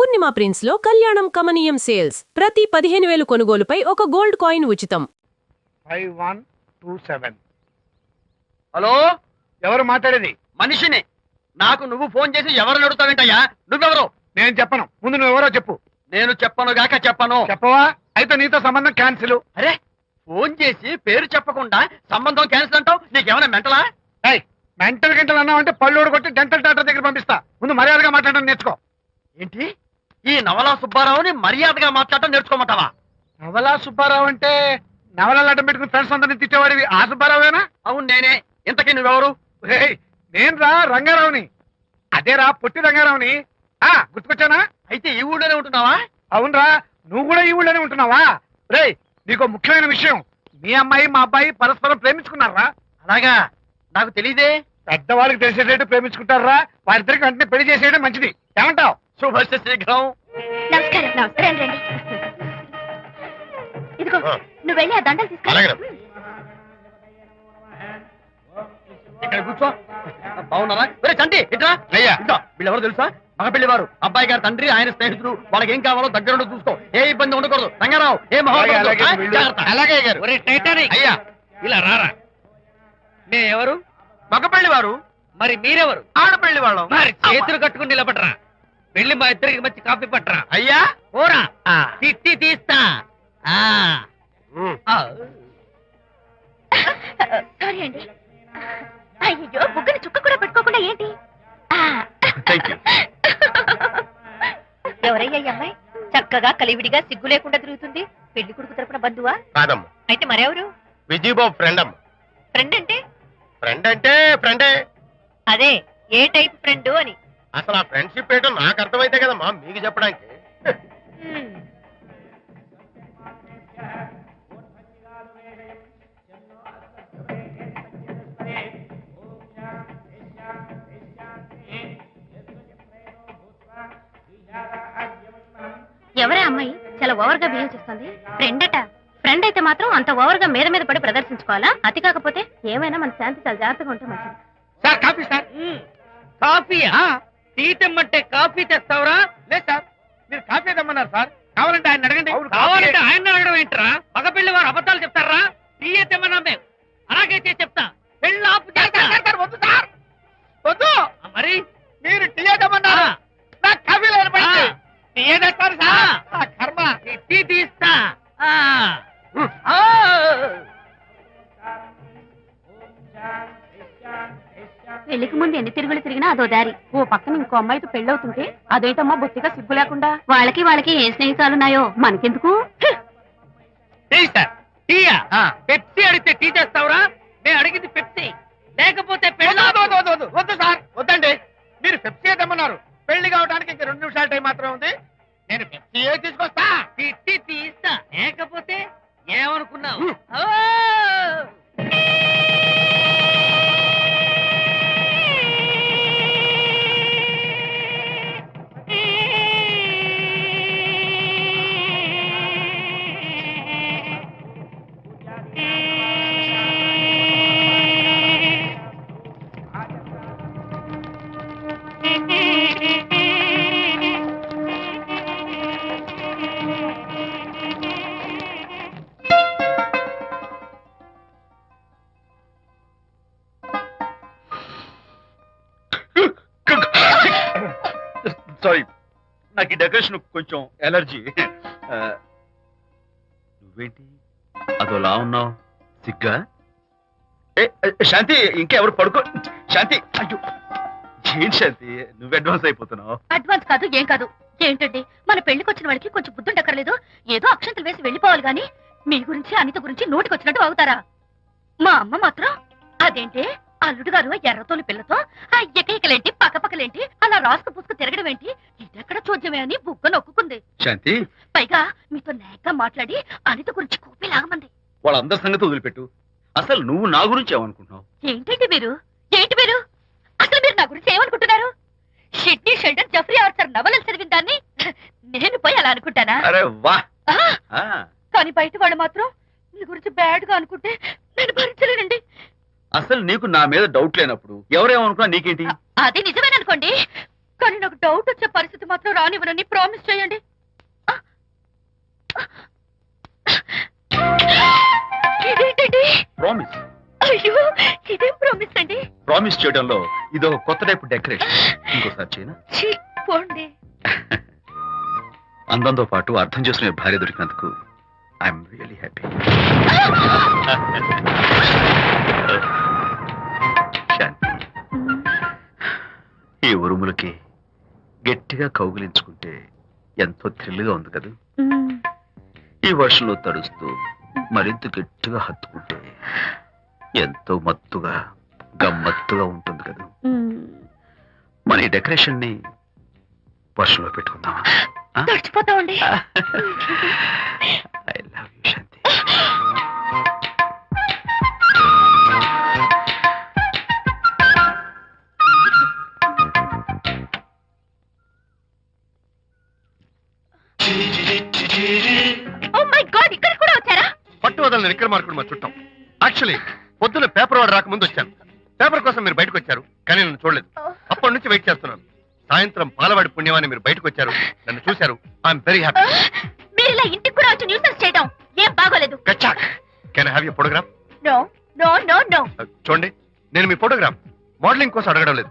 పూర్ణిమ prince లో కళ్యాణం కమనీయం సేల్స్ ప్రతి 15,000 కొనుగోలుపై ఒక గోల్డ్ కాయిన్ ఉచితం. 5127. హలో, ఎవరు మాట్లాడేది? మనిషిని. నాకు నువ్వు ఫోన్ చేసి ఎవరు అడుగుతావేంటయ్యా? నువ్వెవరు? నేను చెప్పను, ముందు నువ్వెవరో చెప్పు. నేను చెప్పనుగాక చెప్పను. చెప్పవా? అయితే నీతో సంబంధం క్యాన్సిల్. అరే, ఫోన్ చేసి పేరు చెప్పకుండా సంబంధం క్యాన్సిల్ అంటావు? నీకేమైనా మెంటలా? మెంటల్ గంటలు అన్నావు అంటే పళ్ళోడు కొట్టి డెంటల్ డాక్టర్ దగ్గర పంపిస్తా. ముందు మర్యాదగా మాట్లాడడం నేర్చుకో. ఏంటి, ఈ నవలా సుబ్బారావుని మర్యాదగా మాట్లాడటం నేర్చుకోమంటావా? నవలా సుబ్బారావు అంటే నవలాలు అడ్డం పెట్టుకుని ఫ్రెండ్స్ అందరినీ తిట్టేవాడివి ఆ సుబ్బారావేనా? అవును నేనే. ఇంతకీ నువ్వెవరు? నేను రా రంగారావుని. అదేరా పొట్టి రంగారావుని. గుర్తుకొచ్చానా? అయితే ఈ ఊళ్ళోనే ఉంటున్నావా? అవునరా, నువ్వు కూడా ఈ ఊళ్ళోనే ఉంటున్నావా? రేయ్, నీకు ముఖ్యమైన విషయం, మీ అమ్మాయి మా అబ్బాయి పరస్పరం ప్రేమించుకున్నారా? అలాగా? నాకు తెలీదే. పెద్దవాళ్ళకి తెలిసేటట్టు ప్రేమించుకుంటారా? వారిద్దరికి వెంటనే పెళ్లి చేసేయడం మంచిది. ఏమంటావు? శుభస్య శీఘ్రం. నమస్కారం. నమస్కారం. రండి. ఇదిగో, నువ్వు వెళ్ళి ఆ దండలు తీసుకో. ఇక్కడ కూర్చో. బాగున్నారా? ఒరే చంటి, ఇట్రా. అయ్యా. ఇట్లా వీళ్ళెవరో తెలుసా? మగ పెళ్లివారు, అబ్బాయి గారి తండ్రి, ఆయన స్నేహితులు. వాళ్ళకి ఏం కావాలో దగ్గరుండి చూసుకో. ఏ ఇబ్బంది ఉండకూడదు. రంగారావు, ఏ అలాగే గారు. అయ్యా, ఇలా రారా. ఎవరు? మగ పెళ్లివారు. మరి మీరెవరు? ఆడపెళ్లి వాళ్ళం. మరి చేతులు కట్టుకుని నిలబడరా. వెళ్ళి మా ఇద్దరికి మంచి కాఫీ పట్టరా. అయ్యా ఓరా, తిట్టి తీస్తా. సారీ అండి. అయ్యో, బుగ్గని చుక్క కూడా పెట్టుకోకుండా ఏంటి? ఎవరయ్యా ఈ అమ్మాయి? చక్కగా కలివిడిగా సిగ్గు లేకుండా తిరుగుతుంది. పెళ్లి కొడుకు తరపున బంధువా? కాదమ్మ, అయితే మరెవరు? విజయబాబు ఫ్రెండ్ అమ్మ. ఫ్రెండ్ అంటే? ఫ్రెండ్ అంటే ఫ్రెండే. అదే, ఏ టైప్ ఫ్రెండ్ అని. అసలు ఆ ఫ్రెండ్షిప్ ఏంటో నాకు అర్థమైతే కదమ్మా మీకు చెప్పడానికి. ఎవరే అమ్మాయి చాలా ఓవర్ గా బిహేవ్ చేస్తుంది? ఫ్రెండ్ అట. ఫ్రెండ్ అయితే మాత్రం అంత ఓవర్ గా మీద మీద పడి ప్రదర్శించుకోవాలా? అతి కాకపోతే ఏమైనా మన శాంతి చాలా జాగ్రత్తగా ఉంటే మంచిది. Sir coffee sir. కాఫీయా? టీ తెమ్మంటే కాఫీ తెస్తావురా? లేదు సార్, మీరు కాఫీ తెమ్మన్నారు సార్. కావాలంటే ఆయన అడగండి. కావాలంటే ఆయన అడగడం ఏంట్రా? మగ పెళ్లి వారు అబద్ధాలు చెప్తారా? టీ తెమ్మన్నా మేము అలాగైతే చెప్తా. పెళ్ళి ఆపు చేస్తా. వద్దు సార్, వద్దు. మరి మీరు టీ తెమ్మన్నారు, నాకు కాఫీ లేదు. టీ తెస్తారు సార్. కర్మ, టీ తీస్తా. పెళ్లికి ముందు ఎన్ని తిరుగులు తిరిగినా అదో దారి. ఓ పక్కన ఇంకో అమ్మాయితో పెళ్ళవుతుంటే అదేంటమ్మా బొత్తిగా సిగ్గు లేకుండా. వాళ్ళకి ఏ స్నేహితాలున్నాయో మనకెందుకు? పెప్సీ అడిగితే టీ చేస్తావురా? నేను అడిగింది పెప్సీ, లేకపోతే వద్దు సార్, వద్దండి. మీరు పెప్సీ తెమ్మన్నారు. పెళ్లి కావడానికి ఇంక 2 నిమిషాల టైం మాత్రమే ఉంది. నేను పెప్సీ తీసుకొస్తా. తిట్టి తీస్తా, లేకపోతే ఏమనుకున్నావు? సారీ, నాకు ఈ డెకరేషన్ కొంచెం ఎలర్జీ. నువ్వేంటి అదోలా ఉన్నావు? సిగ్గా? శాంతి, ఇంకెవరు పడుకో. శాంతి, అయ్యో ఏంటి శాంతి, నువ్వు అడ్వాన్స్ అయిపోతున్నావు. అడ్వాన్స్ కాదు, ఏం కాదు. ఏంటండి, మన పెళ్లికి వచ్చిన వాళ్ళకి కొంచెం బుద్ధుండక్కర్లేదు? ఏదో అక్షంతలు వేసి వెళ్ళిపోవాలి గాని మీ గురించి అనిత గురించి నోటికి వచ్చినట్టు అవుతారా? మా అమ్మ మాత్రం అదేంటి అల్లుడు గారు ఎర్రతోలి పిల్లతో ఆ ఎకలేంటి పక్కపక్కలేంటి అలా రాసుకు పుసుకు తిరగడం ఏంటి, ఇదెక్కడ చూద్యమే అని బుగ్గ నొక్కుంది. శాంతి, పైగా మీతో నేగ్గా మాట్లాడి అనిత గురించి కూపి లాగమంది. వాళ్ళందరి సంగతి వదిలిపెట్టు. అసలు నువ్వు నా గురించి ఏమనుకుంటున్నావు? ఏంటండి మీరు? ఏంటి మీరు అసలు మీరు నా గురించి ఏమనుకుంటున్నారు? షిడ్నీ షెల్డన్ జెఫ్రీ ఆర్చర్ నవలలు చదివిన దాన్ని నేను పోయి అలా అనుకుంటానా? అరే వా. కానీ బయట వాళ్ళు మాత్రం మీ గురించి బ్యాడ్ గా అనుకుంటే నేను భరించలేనండి. అసలు నీకు నా మీద డౌట్ లేనప్పుడు ఎవరేమనుకున్నా నీకేంటి? అది నిజమేననుకోండి, కానీ నాకు డౌట్ వచ్చే పరిస్థితి మాత్రం రానివ్వనని ప్రామిస్ చేయండి. ఇదేంటండి? ప్రామిస్. అయ్యో, ఇదేం ప్రామిస్ అండి? ప్రామిస్ చేయడంలో ఇది ఒక కొత్త టైపు డెకరేషన్. ఇంకోసారి చేయనా? పోండి. అందంతో పాటు అర్థం చేసుకునే భార్య దొరికినందుకు ఐఎమ్ రియలీ హ్యాపీ. శాంతి, ఈ ఉరుములకి గట్టిగా కౌగిలించుకుంటే ఎంతో థ్రిల్గా ఉంది కదా. ఈ వర్షంలో తడుస్తూ మరింత గట్టిగా హత్తుకుంటే ఎంతో మత్తుగా గమ్మత్తుగా ఉంటుంది కదా. మన ఈ డెకరేషన్ ని వర్షంలో పెట్టుకుందామా? తడిచిపోతామండి. I love you Shanti. Oh my god, ఇక్కడ కూడా వచ్చారా? పట్టు వదలని విక్రమార్కుడు మా చుట్టాం. యాక్చువల్లీ పొద్దున్న పేపర్ వాడు రాకముందు వచ్చాను. పేపర్ కోసం మీరు బయటకు వచ్చారు, కానీ నన్ను చూడలేదు. అప్పటి నుంచి వెయిట్ చేస్తున్నాను. సాయంత్రం పాలవాడి పుణ్యమాన్ని మీరు బయటకు వచ్చారు, నన్ను చూశారు. I'm very happy. మీరు ఇలా ఇంటికి కూడా వచ్చి న్యూసెన్స్ చేయడం ఏం బాగోలేదు. కచ్చాక్, can I have your photograph? No no no no. చూడండి, నేను మీ ఫోటోగ్రాఫ్ మోడలింగ్ కోసం అడగడం లేదు,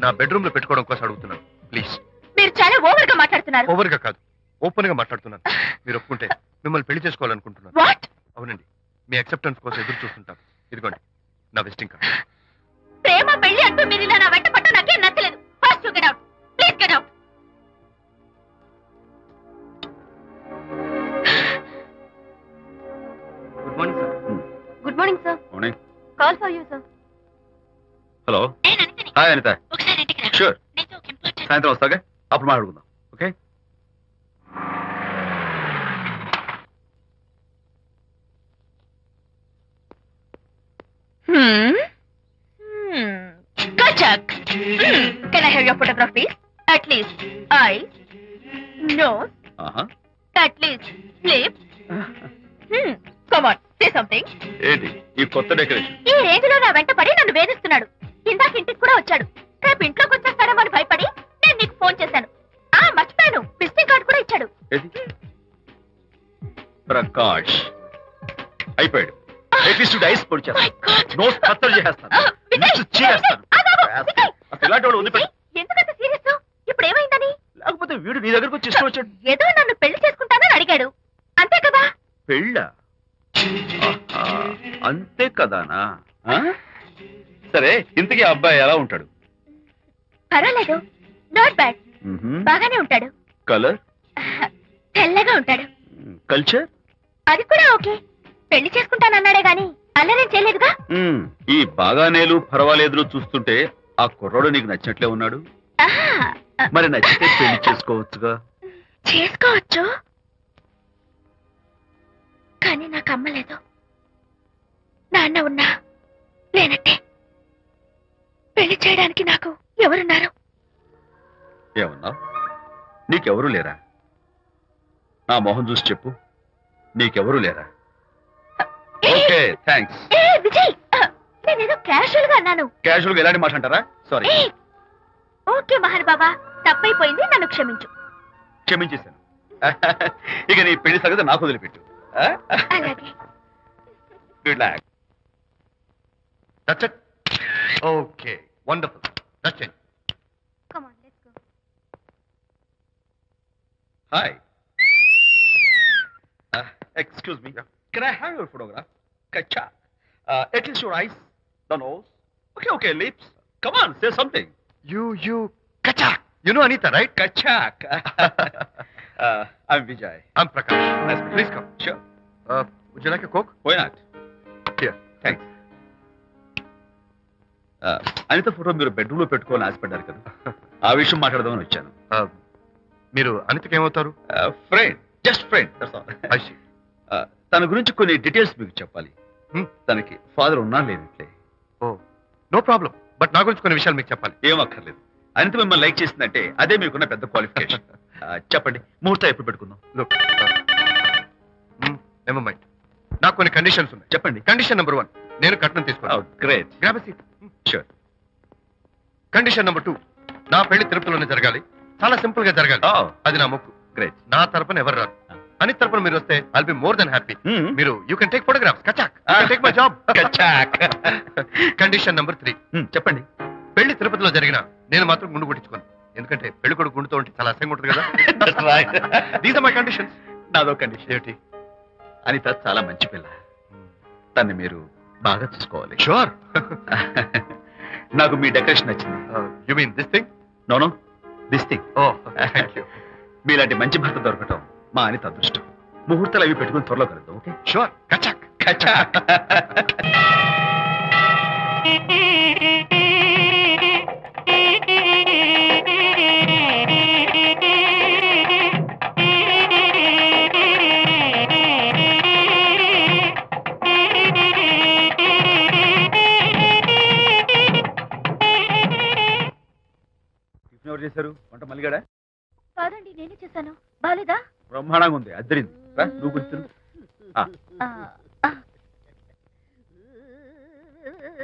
నా బెడ్రూమ్ లో పెట్టుకోవడం కోసం అడుగుతున్నాను. ప్లీజ్. మీరు చాలా ఓవర్ గా మాట్లాడుతున్నారు. ఓవర్ గా కాదు, ఓపెన్ గా మాట్లాడుతున్నాను. మీరు ఒప్పుకుంటే మిమ్మల్ని పెళ్లి చేసుకోవాలనుకుంటున్నాను. వాట్? అవునండి, మీ అక్సెప్టెన్స్ కోసం ఎదురు చూస్తుంటాను. ఇదిగోండి నా విజిటింగ్ కార్డ్. ప్రేమ పెళ్లి అంటూ మీరు ఇలా నా వెంట పట్ట నాకేం నచ్చలేదు. First you get out, please get out. Good morning sir. Good morning sir. Morning. Call for you sir. Hello. నేను అనితని. హాయ్ అనిత. ఒకసారి ఇంటికి రా. షూర్. నీతో ఒక ఇంపార్టెంట్. సాయంత్రం వస్తాగా, అప్పుడు మాట్లాడుకుందాం. Okay. Kachak. Can I have your photograph, please? At least eyes, nose, at least lips. Come on, say something. ఏంటి ఈ కొత్త డెకరేషన్? ఈ రేంజ్ లో నా వెంట పడి నన్ను వేధిస్తున్నాడు. ఇందాక ఇంటికి కూడా వచ్చాడు. రేపు ఇంట్లోకి వచ్చేస్తాడేమని భయపడి నేను నీకు ఫోన్ చేశాను. మర్చిపోయాను, విజిటింగ్ కార్డు కూడా ఇచ్చాడు. ప్రకాష్ అయిపోయాడు. ఐస్ పొడి My God. నోస్ కత్తలు చేస్తాను. ఇలాంటి వాడు వదిలిపెట్టు. ఎందుకంత సీరియస్? ఇప్పుడు ఏమైందని? లేకపోతే వీడు నీ దగ్గరకు వచ్చి ఇష్టం వచ్చాడు. ఏదో నన్ను పెళ్లి చేసుకుంటానని అడిగాడు, అంతే కదా? పెళ్ళ అంతే కదానా? సరే, ఇంతకీ ఆ అబ్బాయి ఎలా ఉంటాడు? పర్వాలేదు, నాట్ బ్యాడ్, బాగానే ఉంటాడు. కలర్? తెల్లగా ఉంటాడు. కల్చర్? అది కూడా ఓకే. పెళ్లి చేసుకుంటానన్నాడే గాని అల్లరేం చేయలేదుగా. ఈ బాగానేలు పర్వాలేదులు చూస్తుంటే ఆ కుర్రాడు నీకు నచ్చినట్లే ఉన్నాడు. మరి నచ్చితే పెళ్లి చేసుకోవచ్చుగా. చేసుకోవచ్చు, కానీ నాకు అమ్మ లేదు, నాన్న ఉన్నా లేనట్టే. పెళ్లి చేయడానికి నాకు ఎవరున్నారు? ఏమన్నావు? నీకెవరూ లేరా? నా మొహం చూసి చెప్పు, నీకెవరూ లేరా? Okay, thanks. విజయ్, నేనేదో క్యాషువల్ గా అన్నాను. క్యాజువల్ గా ఎలాంటి మాట అంటారా? సారీ. ఓకే మహర్ బాబా, తప్పైపోయింది, నన్ను క్షమించు. క్షమించేశాను. ఇక నీ పెళ్లి సంగతి నాకు వదిలిపెట్టు. అలాగే. Good luck. That's it? Okay, wonderful. That's it. Come on, let's go. Hi. Excuse me. Can I have your photograph? Kacha. At least your eyes, the nose. Okay, lips. Come on, say something. You, Kachak. You know Anita, right? Kachak. I'm Vijay. I'm Prakash. Nice to meet you. Please come. Sure. Would you like a Coke? Why not? Here. Thanks. Anitha photo మీరు bedroom లో పెట్టుకోవాలని ఆశపడ్డారు కదా, ఆ విషయం మాట్లాడదామని వచ్చాను. మీరు అనితకి ఏమవుతారు? Friend, just friend. తన గురించి కొన్ని డీటెయిల్స్ మీకు చెప్పాలి. తనకి ఫాదర్ ఉన్నా లేనట్లే. ఓ, నో ప్రాబ్లం. బట్ నా గురించి కొన్ని విషయాలు మీకు చెప్పాలి. ఏం అక్కర్లేదు. అనిత మిమ్మల్ని లైక్ చేసిందంటే అదే మీకున్న పెద్ద క్వాలిఫికేషన్. చెప్పండి, ముహూర్తం ఎప్పుడు పెట్టుకుందాం? Look, never mind. నాకు కొన్ని కండిషన్స్ ఉన్నాయి. చెప్పండి. కండిషన్ నెంబర్ 1, నేను కట్నం తీసుకున్నాను. Great. Grab a seat. Sure. Condition number 2, నా పెళ్లి తిరుపతిలోనే జరగాలి, చాలా సింపుల్ గా జరగాలి. అది నా మొక్కు. గ్రేట్. నా తరపున ఎవరు రారు. అని తరపున మీరు వస్తే I'll be more than happy. మీరు యూ కెన్ టేక్ ఫోటోగ్రాఫ్స్. కచాక్ టేక్ మై జాబ్. కచాక్. Condition number 3. చెప్పండి. పెళ్లి తిరుపతిలో జరిగిన నేను మాత్రం గుండు కొట్టించుకోను. ఎందుకంటే పెళ్లి కొడుకు గుండుతో ఉంటే చాలా అసహ్యంగా ఉంటుంది కదా. These are my conditions. నాదో కండిషన్ ఏమిటి? అనిత చాలా మంచి పిల్ల, తన్ని మీరు బాగా చూసుకోవాలి. షూర్. నాకు మీ డెకరేషన్ నచ్చింది. You mean this thing? No this thing. Oh thank you. మీలాంటి మంచి భర్త దొరకటం మా అనిత అదృష్టం. ముహూర్తాలు అవి పెట్టుకుని త్వరలో కలుద్దాం. ఓకే? షూర్. కచాక్ కచాక్. ఎవరు చేశారు వంట? మల్లిగాడా? కాదండి, నేనే చేశాను. బాలేదా? బ్రహ్మాండంగా ఉంది. అద్దరింది. నువ్వు గుర్తు.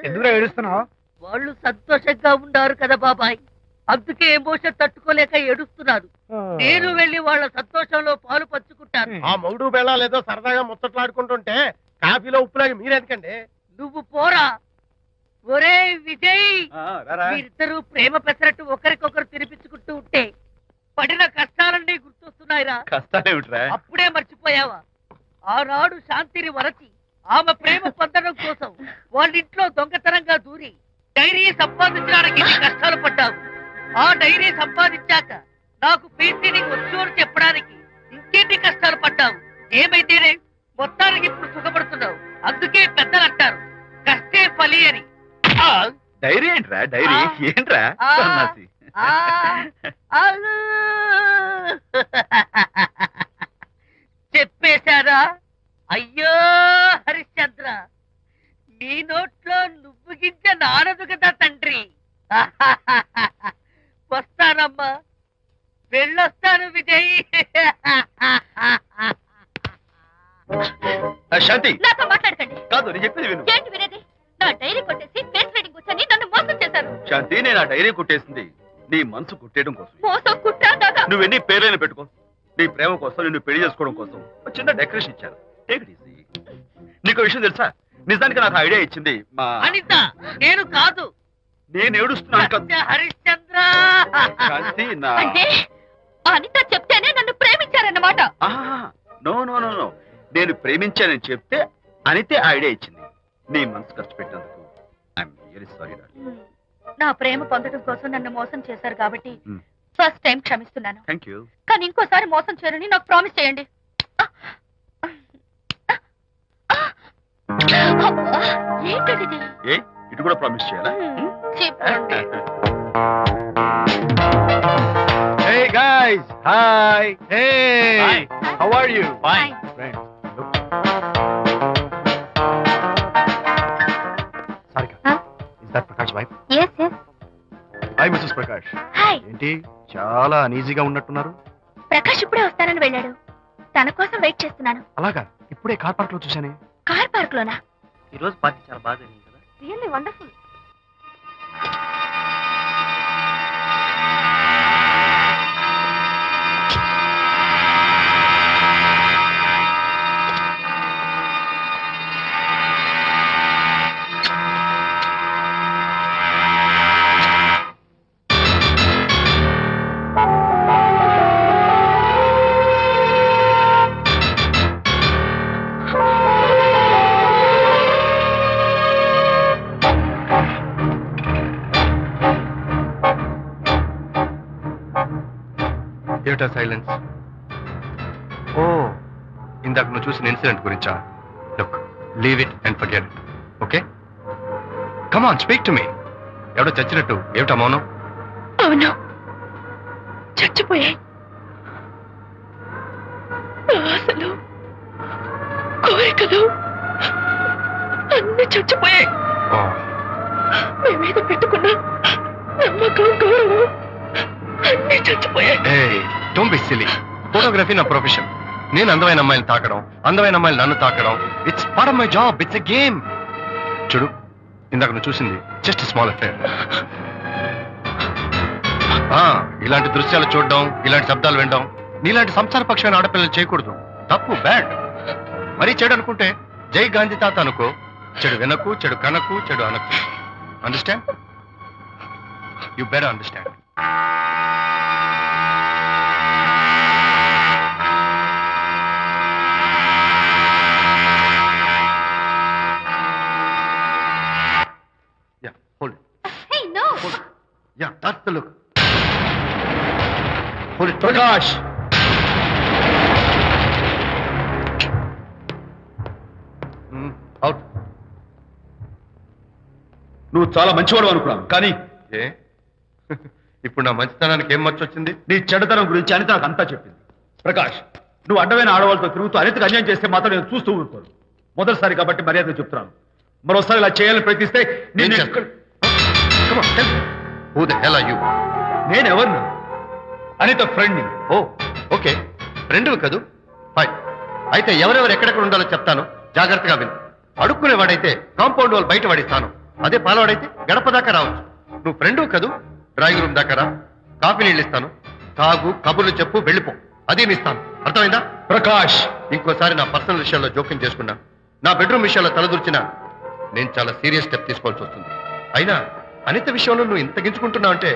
ఎందుకు ఏడుస్తున్నావు? వాళ్ళు సంతోషంగా ఉన్నారు కదా బాబాయ్, అందుకే ఎమోషన్ తట్టుకోలేక ఏడుస్తున్నారు. నేను వెళ్ళి వాళ్ళ సంతోషంలో పాలు పంచుకుంటాను. ఆ మౌడు బెళ్ళాలు ఏదో సరదాగా ముచ్చట్లాడుకుంటుంటే కాఫీలో ఉప్పులాగి మీరెందుకండి? నువ్వు పోరా. ఒరే విజయ్, మీరిద్దరూ ప్రేమ పెసరట్టు ఒకరికొకరు తినిపించుకుంటూ ఉంటే పడిన కష్టాలన్నీ గుర్తొస్తున్నాయిరా. కష్టాలేమిట్రా? అప్పుడే మర్చిపోయావా? ఆనాడు శాంతిని వరచి ఆమె ప్రేమ పొందడం కోసం వాళ్ళింట్లో దొంగతనంగా దూరి డైరీ సంపాదించడానికి ఎన్ని కష్టాలు పడ్డావు. ఆ డైరీ సంపాదించాక నాకు పెయింటింగ్ వచ్చు అని చెప్పడానికి ఇంకెన్ని కష్టాలు పడ్డావు. ఏమైతేనే మొత్తానికి ఇప్పుడు సుఖపడుతున్నావు. అందుకే పెద్దలు అంటారు కష్టే ఫలి అని. డైరీ ఏంట్రా? డైరీ ఏంట్రా? సన్నాసి. చెప్పేశారా? అయ్యో హరిశ్చంద్ర, నీ నోట్లో నువ్వు గింజ నానదు కదా తండ్రి. వస్తానమ్మా, వెళ్ళొస్తాను విజయ్. శాంతి, నాతో మాట్లాడకండి. కాదు నేను చెప్పేది విను. ఏంటి వినేది? నా డైరీ కొట్టేసి ఫేస్ రీడింగ్ వచ్చని నన్ను మోసం చేశారు. శాంతి, నేను ఆ డైరీ కుట్టేసింది నీ మనసు కుట్టేయడం కోసం. మోసం కుట్రా దాదా. నువ్వెన్ని పేర్లైనా పెట్టుకో, నీ ప్రేమ కోసం, నిన్ను పెళ్లి చేసుకోవడం కోసం ఒక చిన్న డెకరేషన్ ఇచ్చాను. Take it easy. నీకు విషయం తెలుసా? నిజానికి నాకు ఐడియా ఇచ్చింది మా అనిత, నేను కాదు. నేను ఏడుస్తున్నాను కదా హరిశ్చంద్ర. శాంతి. నా అంటే అనిత చెప్తేనే నన్ను ప్రేమించారన్నమాట. నో నో నో నో నేను ప్రేమించానని చెప్తే అనితే ఐడియా ఇచ్చింది. నీ మనసు ఖర్చు పెట్టినందుకు ఐఎమ్ రియల్లీ సారీ. నా ప్రేమ పొందడం కోసం నన్ను మోసం చేశారు కాబట్టి ఫస్ట్ టైం క్షమిస్తున్నాను. Thank you. కానీ ఇంకోసారి మోసం చేయరని నాకు ప్రామిస్ చేయండి. ఏంటది? ఏ ఇటు కూడా ప్రామిస్ చేయాలా? చెప్పండి. Hey guys, hi. Hey, Hi. how are you? Fine. Friends, look. Sarika, is that Prakash's wife? Yes, yes. Hi, Mrs. Prakash. Hi. ఏంటి చాలా అనీజీగా ఉన్నట్టున్నారు? ప్రకాష్ ఇప్పుడే వస్తానని వెళ్ళాడు. తన కోసం వెయిట్ చేస్తున్నాను. అలాగా? ఇప్పుడే కార్ పార్క్ లో చూశానే. కార్ పార్క్ లోనా? ఈ రోజు పార్టీ చాలా బాగా జరిగింది కదా. Really wonderful. ఏమిటా సైలెన్స్? ఓ, ఇందాక నువ్వు చూసిన ఇన్సిడెంట్ గురించా? Look, leave it and forget it. Okay, come on, speak to me. ఎవడో చచ్చినట్టు ఏమిటా మౌనం? అవును, చచ్చిపోయాయి. ఆశలు, కోరికలు అన్ని చచ్చిపోయాయి. మీ మీద పెట్టుకున్న నమ్మకం, గౌరవం అన్ని చచ్చిపోయాయి. Don't be silly. ఫోటోగ్రఫీ నా ప్రొఫెషన్. నేను అందమైన అమ్మాయిని తాకడం, అందమైన అమ్మాయిలు నన్ను తాకడం, it's part of my job. It's a game. చూడు, ఇందాక నువ్వు చూసింది జస్ట్ స్మాల్ అఫేర్. ఇలాంటి దృశ్యాలు చూడడం, ఇలాంటి శబ్దాలు వినడం నీలాంటి సంసారపక్షమైన ఆడపిల్లలు చేయకూడదు. తప్పు, బ్యాడ్. మరీ చెడు అనుకుంటే జై గాంధీ తాత అనుకో. చెడు వినకు, చెడు కనకు, చెడు అనకు. Understand? You better understand. Hold it. Hey, no. Hold it. Yeah, that's the look. Hold it. Prakash, Out. నువ్వు చాలా మంచివాడు అనుకున్నాను, కానీ ఏ ఇప్పుడు నా మంచితనానికి ఏం మర్చొచ్చింది? నీ చెడ్డతనం గురించి అనిత నాకు అంతా చెప్పింది. ప్రకాష్, నువ్వు అడ్డమైన ఆడవాళ్ళతో తిరుగుతూ అనితకు అన్యాయం చేస్తే మాత్రం నేను చూస్తూ ఊరుకోను. మొదటిసారి కాబట్టి మర్యాద చెప్తున్నాను. మరోసారి ఇలా చేయాలని ప్రయత్నిస్తే ఏం చేస్తావు? Come on, tell me. Who the hell are you? నేనెవరిని? అనిత ఫ్రెండ్ని. ఓ, ఓకే. ఫ్రెండ్వి కదూ? ఫైన్. అయితే ఎవరెవరు ఎక్కడెక్కడ ఉండాలో చెప్తాను, జాగ్రత్తగా విను. అడుక్కునేవాడైతే కాంపౌండ్ వాళ్ళు బయట వాడిస్తాను. అదే పాలవాడైతే గడప దాకా రావచ్చు. నువ్వు ఫ్రెండ్వి కదూ? డ్రాయింగ్ రూమ్ దాకా రా, కాఫీ నీళ్ళు ఇస్తాను, తాగు, కబుర్లు చెప్పు, వెళ్ళిపో. అదే ఇస్తాను. అర్థమైందా? ప్రకాష్, ఇంకోసారి నా పర్సనల్ విషయాల్లో జోక్యం చేసుకున్నా, నా బెడ్రూమ్ విషయాల్లో తలదూర్చినా నేను చాలా సీరియస్ స్టెప్ తీసుకోవాల్సి వస్తుంది. అయినా అనిత విషయంలో నువ్వు ఇంత గించుకుంటున్నావు అంటే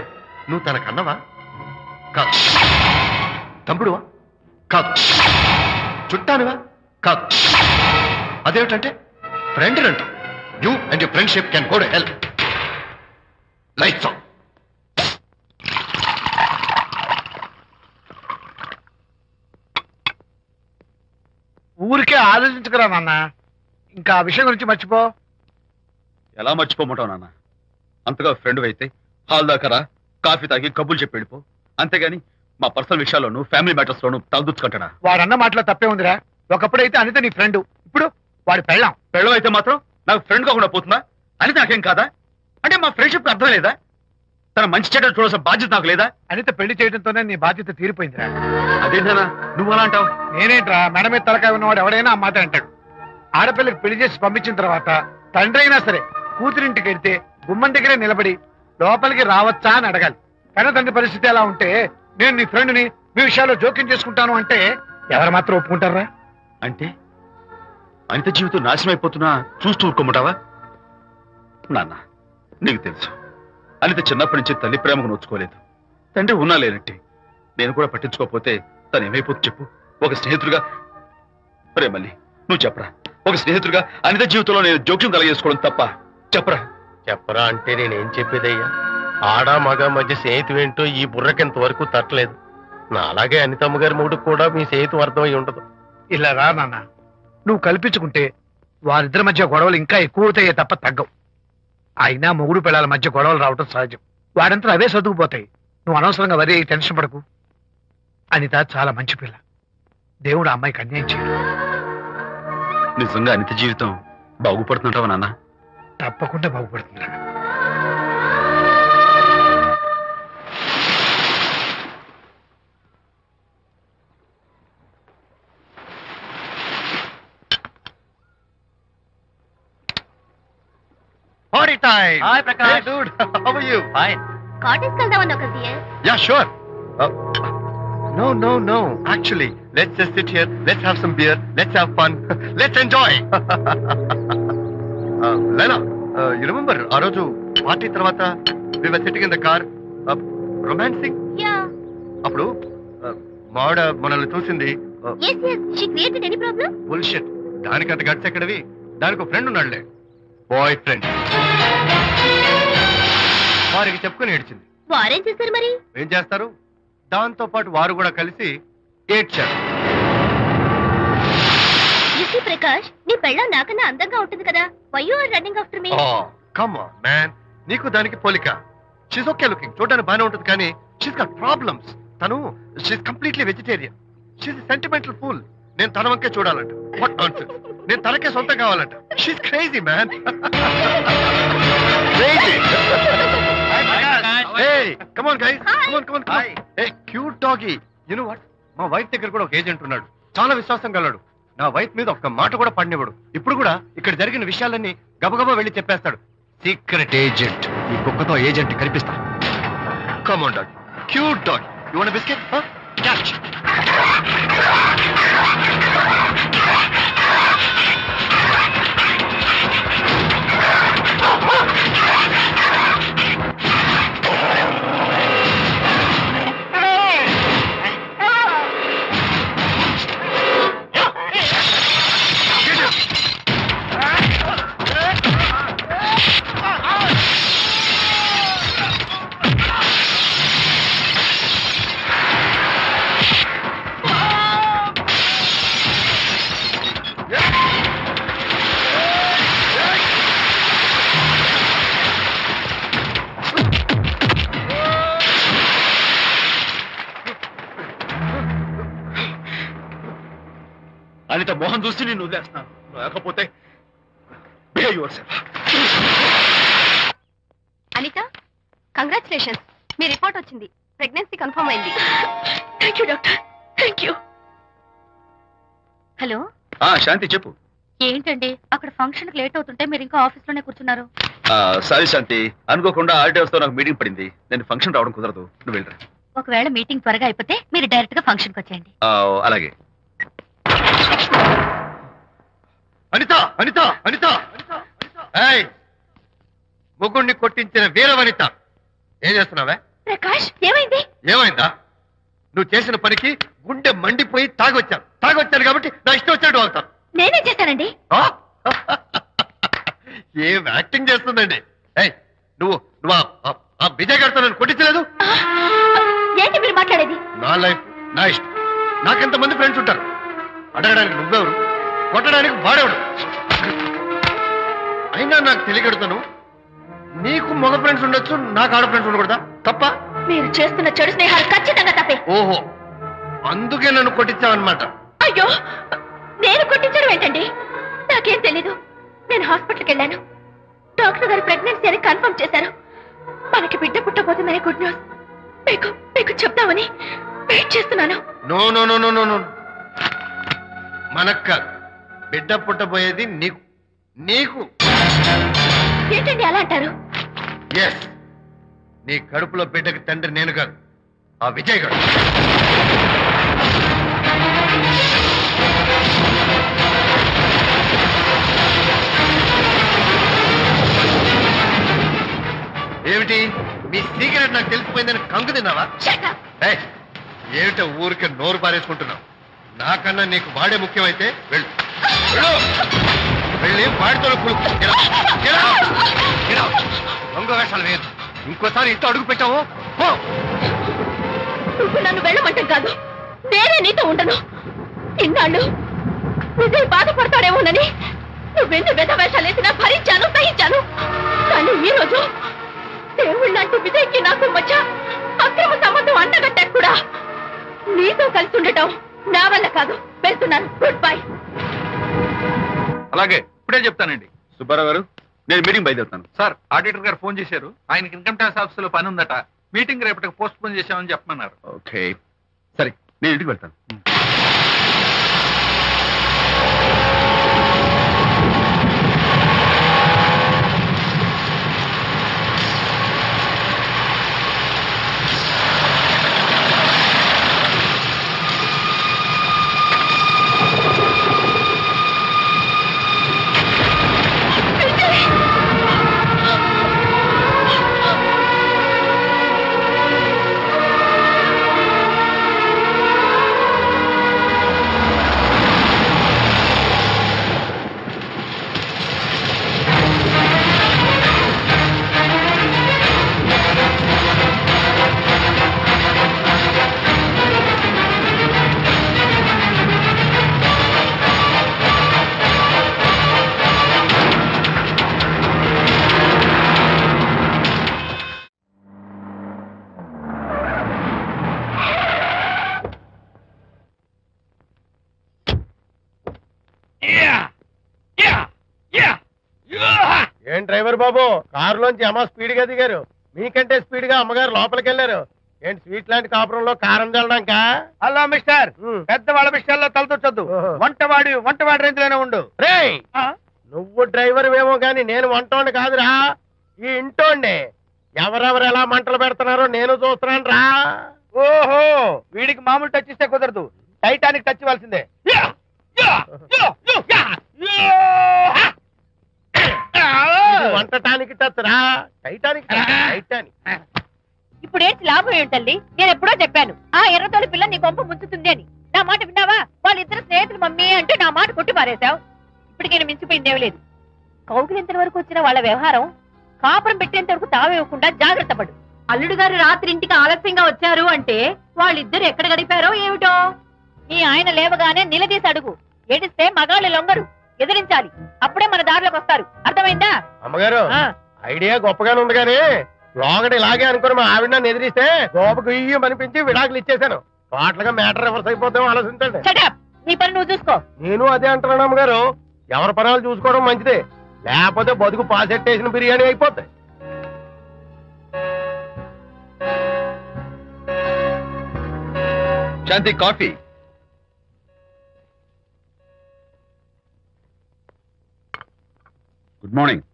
నువ్వు తనకన్నవా? కాదు. తమ్ముడువా? కాదు. చుట్టానువా? కాదు. అదేమిటంటే ఫ్రెండ్ అంట. You and your friendship can go to hell. Lights on. ఊరికే ఆలోచించుకురా నాన్న. ఇంకా ఆ విషయం గురించి మర్చిపో. ఎలా మర్చిపోమంటావు నాన్న? అంతగా ఫ్రెండ్ అయితే హాల్ దాకా రా, కాఫీ తాగి కబుర్లు చెప్పి వెళ్ళిపో. అంతేగాని మా పర్సనల్ విషయాల్లోనూ ఫ్యామిలీ మ్యాటర్స్ లోనూ తలదూర్చుకుంటాడా? వాడన్న మాటలో తప్పే ఉందిరా. ఒకప్పుడైతే అనిత నీ ఫ్రెండ్, ఇప్పుడు వాడి పెళ్ళాం. పెళ్ళం అయితే మాత్రం నాకు ఫ్రెండ్ కాకుండా పోతుందా? అనిత నాకేం కాదా? అంటే మా ఫ్రెండ్షిప్ అర్థం లేదా? తన మంచి చెడ్డ చూడాల్సిన బాధ్యత నాకు లేదా? అనిత పెళ్లి చేయడంతోనే నీ బాధ్యత తీరిపోయిందిరా. అదేంటనా నువ్వు అలా అంటావు? నేనేంట్రా, మెడ మీద తలకాయ ఉన్నవాడు ఎవడైనా ఆ మాట అంటాడు. ఆడపిల్లకి పెళ్లి చేసి పంపించిన తర్వాత తండ్రి అయినా సరే కూతురింటికి వెళ్తే గుమ్మం దగ్గరే నిలబడి లోపలికి రావచ్చా అని అడగాలి. కానీ తండ్రి పరిస్థితి ఎలా ఉంటే నేను నీ ఫ్రెండ్ని మీ విషయాల్లో జోక్యం చేసుకుంటాను అంటే ఎవరు మాత్రం ఒప్పుకుంటారా? అంటే అనిత జీవితం నాశనం అయిపోతున్నా చూస్తూ ఊరుకోమంటావా? నాన్న, నీకు తెలుసు అనిత చిన్నప్పటి నుంచి తల్లి ప్రేమకు నోచుకోలేదు. తండ్రి ఉన్నా లేనట్టే. నేను కూడా పట్టించుకోకపోతే తను ఏమైపోతుంది చెప్పు? ఒక స్నేహితుడిగా ప్రేమల్ని నువ్వు చెప్పరా? ఒక స్నేహితుడిగా అనిత జీవితంలో నేను జోక్యం కలగేసుకోవడం తప్ప? చెప్పరా? చెప్పరా అంటే నేనేం చెప్పేదయ్యా? ఆడ మగ మధ్య స్నేహితు ఏంటో ఈ బుర్రకింత వరకు తట్టలేదు. నా అలాగే అనితమ్మ గారి మూడు కూడా మీ స్నేహితు అర్థమై ఉండదు. ఇలా రా నాన్న, నువ్వు కల్పించుకుంటే వారిద్దరి మధ్య గొడవలు ఇంకా ఎక్కువ అవుతాయే తప్ప తగ్గవు. అయినా మొగుడు పిల్లల మధ్య గొడవలు రావటం సహజం. వాడంతా అవే సర్దుకుపోతాయి. నువ్వు అనవసరంగా వరి టెన్షన్ పడకు. అనిత చాలా మంచి పిల్ల. దేవుడు ఆ అమ్మాయికి అన్యాయం చేయడు. నిజంగా అనిత జీవితం బాగుపడుతుంటావా నాన్న? తప్పకుండా బాగుపడుతుందిరా. Party time. Hi, Prakash. Hey, dude. How are you? Fine. Cottage వెళ్దామని ఒక dear. Yeah, sure. No. Actually, let's just sit here. Let's have some beer. Let's have fun. Let's enjoy. Lena, you remember ఆ రోజు party తర్వాత we were sitting in the car, romancing? Yeah. అప్పుడు మావిడ మనల్ని చూసింది. yes she created any problem? Bullshit. దానికంత guts ఎక్కడవి? దానికి friend ఉన్నాడులే, boy friend. వారికి చెప్పుకొని ఏడ్చింది. వారేం చేశారు మరి? ఏం చేస్తారు? దాంతో పాటు వారు కూడా కలిసి ఏడ్చారు. యూసీ ప్రకాష్, నీ పెళ్ళం నాకన్నా అందంగా ఉంటుంది కదా. Why you are running after me? Come on man, నీకు దానికి పోలిక. షీస్ ఓకే లుకింగ్, చూడడానికి బాగానే ఉంటుంది, కానీ షీస్ గాట్ ప్రాబ్లమ్స్. తను she's completely vegetarian. She's sentimental pool. నేను తన వంకే చూడాలంట. What nonsense. నేను తనకే సొంతం కావాలంట. She's crazy man. Crazy. Hey, come on guys. Come on. Hey, cute doggy. You know what? మా వైఫ్ దగ్గర కూడా ఒక ఏజెంట్ ఉన్నాడు. చాలా విశ్వాసం గలడు. నా వైఫ్ మీద ఒక్క మాట కూడా పడినివ్వడు. ఇప్పుడు కూడా ఇక్కడ జరిగిన విషయాలన్నీ గబగబా వెళ్ళి చెప్పేస్తాడు. Secret agent. ఈ కుక్కతో ఏజెంట్ కనిపిస్తా. Come on doggy. Cute dog. You want biscuit? Catch. Anita Mohan చూసి నేను వదిలేస్తున్నాను, లేకపోతే behave yourself. అనిత, కంగ్రాచులేషన్స్, మీ రిపోర్ట్ వచ్చింది. ప్రెగ్నెన్సీ కన్ఫర్మ్ అయింది. Thank you doctor, thank you. Hello, Shanti చెప్పు. ఏంటండి అక్కడ ఫంక్షన్ లేట్ అవుతుంటే మీరు ఇంకా ఆఫీస్ లోనే కూర్చున్నారు? సారీ శాంతి, అనుకోకుండా ఆర్డర్స్ తో నాకు మీటింగ్ పడింది. నేను ఫంక్షన్ రావడం కుదరదు, నువ్వు వెళ్ళరా. ఒకవేళ మీటింగ్ త్వరగా అయిపోతే మీరు డైరెక్ట్ గా ఫంక్షన్ కి వచ్చేయండి. అలాగే. అనిత, అనిత, అనిత, ఏయ్, ముగ్గుడిని కొట్టించిన వీర వనిత, ఏం చేస్తున్నావే? ప్రకాష్, ఏమైంది? ఏమైందా? నువ్వు చేసిన పనికి గుండె మండిపోయి తాగొచ్చాను కాబట్టి నా ఇష్టం వచ్చినట్టు వాగుతాను. నేనే చేశానండి. ఏం యాక్టింగ్ చేస్తుందండి. ఏయ్, నువ్వు నువ్వు ఆ విజయ్ గారితో నన్ను కొట్టించలేదు? ఏంటి మీరు మాట్లాడేది? నా లైఫ్ నా ఇష్టం. నాకెంతమంది ఫ్రెండ్స్ ఉంటారు. అడగడానికి నువ్వెవరు, కొట్టడానికి వాడేవాడు. అయినా నాకు తెలియగడుతాను, నీకు మగ ఫ్రెండ్స్ ఉండొచ్చు, నాకు ఆడ ఫ్రెండ్స్ ఉండకూడదా? తప్ప? మీరు చేస్తున్న చెడు స్నేహాలు ఖచ్చితంగా తప్పే. ఓహో, అందుకే నన్ను కొట్టించావన్నమాట. అయ్యో, నేను కొట్టించడం ఏంటండి? నాకేం తెలీదు. నేను హాస్పిటల్కి వెళ్ళాను. డాక్టర్ గారు ప్రెగ్నెన్సీ అని కన్ఫర్మ్ చేశారు. మనకి బిడ్డ పుట్టబోతుందనే గుడ్ న్యూస్ మీకు చెప్తామని వెయిట్ చేస్తున్నాను. No no no no no no, మనక్క బిడ్డ పుట్టబోయేది నీకు. నీకు ఏంటండి అలా అంటారు? ఎస్, నీ కడుపులో బిడ్డకి తండ్రి నేను కాదు, ఆ విజయ్ గారు. ఏమిటి మీ సీక్రెట్ నాకు తెలిసిపోయిందని కంగు తిన్నావా? ఏయ్, ఏమిటో ఊరికే నోరు పారేసుకుంటున్నావు? నాకన్నా నీకు వాడే ముఖ్యమైతే వెళ్ళు, వెళ్ళి వాడితో దొంగ వేషాలు వేయదు. ఇంకోసారి ఇంట్లో అడుగు పెట్టావు నువ్వు నన్ను వెళ్ళమంటాం కాదు, నేనే నీతో ఉండను. ఇన్నాళ్ళు విజయ్ బాధపడతాడేమోనని నువ్వెందు వేషాలు వేసినా భరించాను, సహించాను. కానీ ఈ రోజు దేవుళ్ళంటూ విజయ్కి నాకు మధ్య అక్రమ సంబంధం అంటగట్టా కూడా నీతో కలిసి ఉండటం నా వల్ల కాదు. వెళ్తున్నాను, గుడ్ బై. అలాగే, ఇప్పుడే చెప్తానండి. సుబ్బారావు గారు, నేను మీటింగ్ బయలుదేరుతాను. సార్, ఆడిటర్ గారు ఫోన్ చేశారు. ఆయనకి ఇన్కమ్ ట్యాక్స్ ఆఫీస్ లో పని ఉందట. మీటింగ్ రేపటికి పోస్ట్ పోన్ చేశామని చెప్పమన్నారు. ఓకే, సరే, నేను ఇంటికి వెళ్తాను. ఏం డ్రైవర్ బాబు, కారులోంచి అమ్మ స్పీడ్ గా దిగారు. మీకంటే స్పీడ్ గా అమ్మగారు లోపలికి వెళ్ళారు. ఏంటి స్వీట్ లాంటి కాపురంలో కారం చల్లడానికా? హలో మిస్టర్, పెద్దవాళ్ళ విషయాల్లో తలదొచ్చొద్దు. వంటవాడి రేంజ్ లోనే ఉండు. రేయ్, నువ్వు డ్రైవర్ ఏమో గాని నేను వంటోండి కాదురా, ఈ ఇంటోండి. ఎవరెవరు ఎలా మంటలు పెడుతున్నారో నేను చూస్తున్నాను రా. ఓహో వీడికి మామూలు టచ్ ఇస్తే కుదరదు, టైటానిక్ టచ్ ఇవ్వాల్సిందే. ఇది వంటటానికి టచ్ రా, టైటానిక్ టచ్, టైటానిక్. ఇప్పుడేంటి లాభం ఏంటల్లి? నేను ఎప్పుడో చెప్పాను ఆ ఎర్రతోలి పిల్ల నీ కొంప ముంచుతుంది అని. నా మాట విన్నావా? వాళ్ళిద్దరు స్నేహితులు మమ్మీ అంటూ నా మాట కొట్టి పారేశావు. ఇప్పటికి నేను మించిపోయిందేం లేదు. కౌగిలింత వరకు వచ్చిన వాళ్ళ వ్యవహారం కాపురం పెట్టేంత వరకు తావేవ్వకుండా జాగ్రత్త పడు. అల్లుడు గారు రాత్రి ఇంటికి ఆలస్యంగా వచ్చారు అంటే వాళ్ళిద్దరు ఎక్కడ గడిపారో ఏమిటో. నీ ఆయన లేవగానే నిలదీసి అడుగు. ఏడిస్తే మగాళ్ళు లొంగరు, ఎదిరించాలి. అప్పుడే మన దారిలోకి వస్తారు. అర్థమైందా? అమ్మగారు ఐడియా గొప్పగానే ఉంది కానీ లోగడ ఇలాగే అనుకుని మా ఆవిడ నన్ను ఎదిరిస్తే గోపకు ఇయ్యం అనిపించి విడాకులు ఇచ్చేశాను. పాటలుగా మ్యాటర్ రివర్స్ అయిపోతాం ఆలోచించండి. షటప్, నీ పని నువ్వు చూసుకో. నేను అదే అంటున్నాను అమ్మగారు, ఎవరి పనాలు చూసుకోవడం మంచిదే, లేకపోతే బతుకు పాసెట్టేసిన బిర్యానీ అయిపోతాయి. శాంతి కాఫీ. Good morning.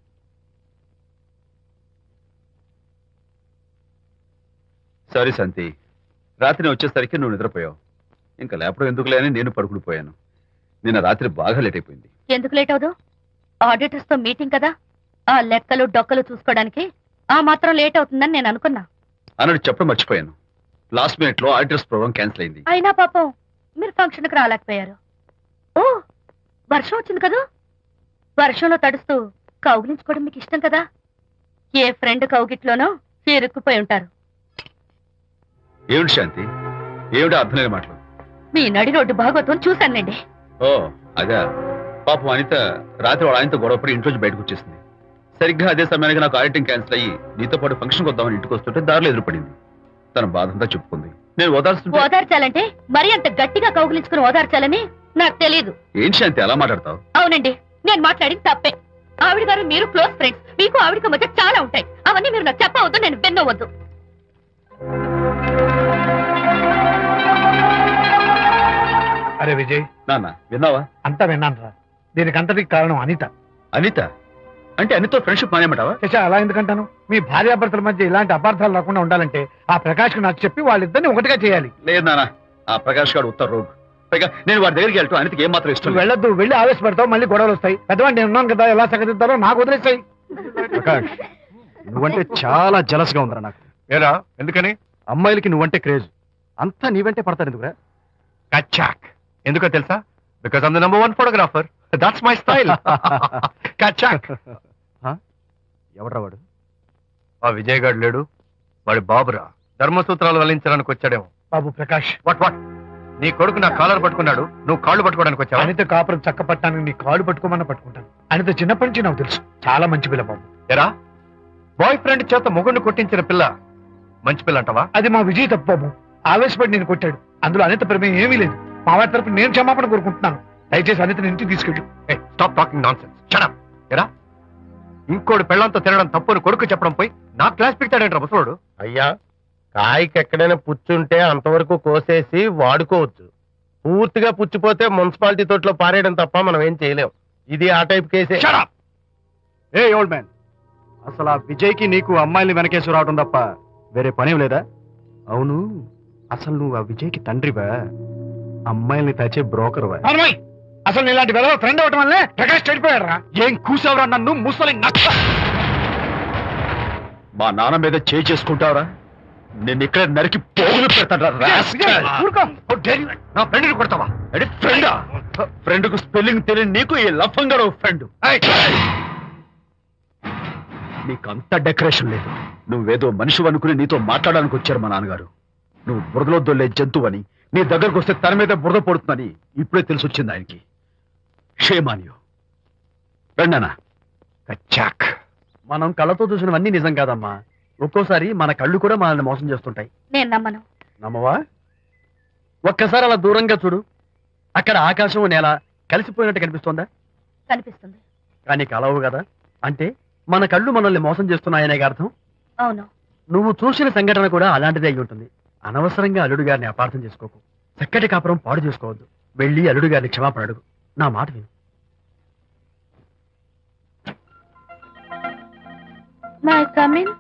సారీ శాంతి, రాత్రి వచ్చేసరికి నువ్వు నిద్రపోయావు. ఇంకా లేపడం ఎందుకులే అని నేను పడుకుని పోయాను. నిన్న రాత్రి బాగా లేట్ అయిపోయింది. ఎందుకు లేట్ అవదు? ఆడిటర్స్ తో మీటింగ్ కదా, ఆ లెక్కలు డొక్కలు చూసుకోవడానికి ఆ మాత్రం లేట్ అవుతుందని నేను అనుకున్నా. అన్నట్టు చెప్పడం మర్చిపోయాను, లాస్ట్ మినిట్ లో ఆడిటర్స్ ప్రోగ్రామ్ క్యాన్సిల్ అయింది. అయినా పాపం మీరు ఫంక్షన్ కి రాలేకపోయారు. ఓ వర్షం వచ్చింది కదా, వర్షంలో తడుస్తూ కౌగిలించుకోవడం మీకు ఇష్టం కదా. ఏ ఫ్రెండ్ కౌగిట్లోనో ఇరుక్కుపోయి ఉంటారు. ఏమిటి శాంతి, ఏమిటి అర్థం లేని మాటలు? మీ నడి రోడ్డు భాగవతం చూశానండి. ఓ అదే, పాపం అనిత రాత్రి వాళ్ళ ఆయనతో గొడవపడి ఇంట్లోంచి బయటకు వచ్చేసింది. సరిగ్గా అదే సమయానికి నాకు ఆడిటింగ్ క్యాన్సిల్ అయ్యి నీతో పాటు ఫంక్షన్కి వద్దామని ఇంటికి వస్తుంటే దారిలో ఎదురుపడింది. తన బాధంతా చెప్పుకుంది. నేను ఓదార్చాలంటే మరి అంత గట్టిగా కౌగిలించుకుని ఓదార్చాలని నాకు తెలియదు. ఏం శాంతి అలా మాట్లాడతావు? అవునండి, నేను మాట్లాడింది తప్పే. ఆవిడ గారు మీరు క్లోజ్ ఫ్రెండ్స్, మీకు ఆవిడకి మధ్య చాలా ఉంటాయి. అవన్నీ మీరు నాకు చెప్పవద్దు, నేను విన్నవద్దు. అరే విజయ్, నాన్న విన్నావా? అంతా విన్నాను రా. దీనికి అంతటికి కారణం అనిత. అనిత అంటే అనితో ఫ్రెండ్షిప్ మానేమంటావా? శశా, అలా ఎందుకంటాను? మీ భార్యాభర్తల మధ్య ఇలాంటి అపార్థాలు రాకుండా ఉండాలంటే ఆ ప్రకాష్ కు నాకు చెప్పి వాళ్ళిద్దరిని ఒకటిగా చేయాలి. లేదు నాన్న, ఆ ప్రకాష్ గారు ఉత్తర రోగ్. పైగా నేను వాడి దగ్గరికి వెళ్తాను, అనితకి ఏం మాత్రం ఇష్టం. వెళ్ళొద్దు, వెళ్ళి ఆవేశపడతావు, మళ్ళీ గొడవలు వస్తాయి. పెద్దవాడు నేను ఉన్నాను కదా, ఎలా సగదిద్దాలో నాకు వదిలేస్తాయి. ప్రకాష్, నువ్వంటే చాలా జలస్ గా ఉందిరా నాకు. ఏరా ఎందుకని? అమ్మాయిలకి నువ్వంటే క్రేజ్, అంతా నీవంటే పడతారు ఎందుకురా? కచ్చాక్. ఎందుకో తెలుసా? బికాస్ ఐమ్ ద నంబర్ 1 ఫోటోగ్రాఫర్. That's my style. కచ్చాక్. ఎవడ్రా వాడు? ఆ విజయ్ గారు లేడు, వాడి బాబురా. ధర్మసూత్రాలు వల్లించడానికి వచ్చాడేమో. బాబు ప్రకాష్, వాట్ నీ కొడుకు నా కాలర్ పట్టుకున్నాడు, నువ్వు కాళ్ళు పట్టుకోవడానికి వచ్చావా? అనిత కాపురం చక్క పట్టడానికి నీ కాళ్ళు పట్టుకోమన్నా పట్టుకుంటాను. అనిత చిన్నప్పటి నుంచి నాకు తెలుసు, చాలా మంచి పిల్ల బాబు. ఎరా, బాయ్ ఫ్రెండ్ చేత మొగుడిని కొట్టించిన పిల్ల మంచి పిల్ల అంటావా? అది మా విజయ్ తప్పు బాబు. ఆవేశపడి నేను కొట్టాడు, అందులో అనిత ప్రమేయం ఏమీ లేదు. మా వారి తరపు నేను క్షమాపణ కోరుకుంటున్నాను. దయచేసి అనితని ఇంటికి తీసుకెళ్ళు. Stop talking nonsense. Shut up. ఎరా, ఇంకోటి పెళ్ళంతో తినడం తప్పుని కొడుకు చెప్పడం పోయి నా క్లాస్ పెడతాడంటారా ముసలోడు? అయ్యా, కాయకి ఎక్కడైనా పుచ్చుంటే అంతవరకు కోసేసి వాడుకోవచ్చు. పూర్తిగా పుచ్చిపోతే మున్సిపాలిటీ తోటలో పారేయడం తప్ప మనం ఏం చేయలేం. ఇది ఆ టైప్ కేసే. ఏ ఓల్డ్ మ్యాన్, అసలు ఆ విజయ్కి నీకు అమ్మాయిని వెనకేసి రావడం తప్ప వేరే పనేం లేదా? అవును, అసలు నువ్వు ఆ విజయ్కి తండ్రివా, అమ్మాయిల్ని తెచ్చే బ్రోకర్వా? అసలు ఇలాంటి వెధవ ఫ్రెండ్ అవటం వల్లే ప్రకాష్ చెడిపోయాడు రా. ఏం కూసావురా నన్ను ముసలి నక్క? మా నాన్న మీద చేయి చేసుకుంటావరా? నేను ఇక్కడ నరికి పోగులు పెడతాను. నా ఫ్రెండ్ని కొడతావా? ఫ్రెండా? ఫ్రెండ్ కు స్పెల్లింగ్ తెలియని నీకు ఈ లఫంగా ఫ్రెండ్. నీకు అంత డెకరేషన్ లేదు. నువ్వేదో మనిషి అనుకుని నీతో మాట్లాడడానికి వచ్చారు మా నాన్నగారు. నువ్వు బురదలో దొల్లే జంతువని, నీ దగ్గరకు వస్తే తన మీద బురద పడుతుందని ఇప్పుడే తెలిసి వచ్చింది ఆయనకి. షేమాన్యో రండనా. కచ్చాక్. మనం కళ్ళతో చూసినవన్నీ నిజం కాదమ్మా. ఒక్కోసారి మన కళ్ళు కూడా మనల్ని మోసం చేస్తుంటాయి. నేను నమ్మను. నమ్మవా? ఒక్కసారి అలా దూరంగా చూడు, అక్కడ ఆకాశం నేల కలిసిపోయినట్టు కనిపిస్తోందా? కనిపిస్తుంది. కానీ కలవు కదా, అంటే మన కళ్ళు మనల్ని మోసం చేస్తున్నాయనే అర్థం. అవును. నువ్వు చూసిన సంఘటన కూడా అలాంటిదే అయి ఉంటుంది. అనవసరంగా అల్లుడు గారిని అపార్థం చేసుకోకు. చక్కటి కాపురం పాడు చేసుకోవద్దు. వెళ్ళి అల్లుడు గారిని క్షమాపణ అడుగు. నా మాట విను. May come in.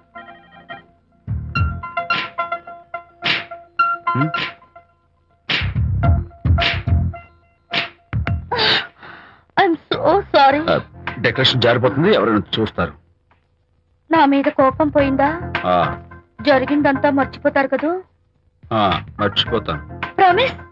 I'm so sorry. Decoration జారిపోతుంది, ఎవరైనా చూస్తారు. నా మీద కోపం పోయిందా? ఆ, జరిగిందంతా మర్చిపోతారు కదూ? ఆ, మర్చిపోతాను. ప్రామిస్.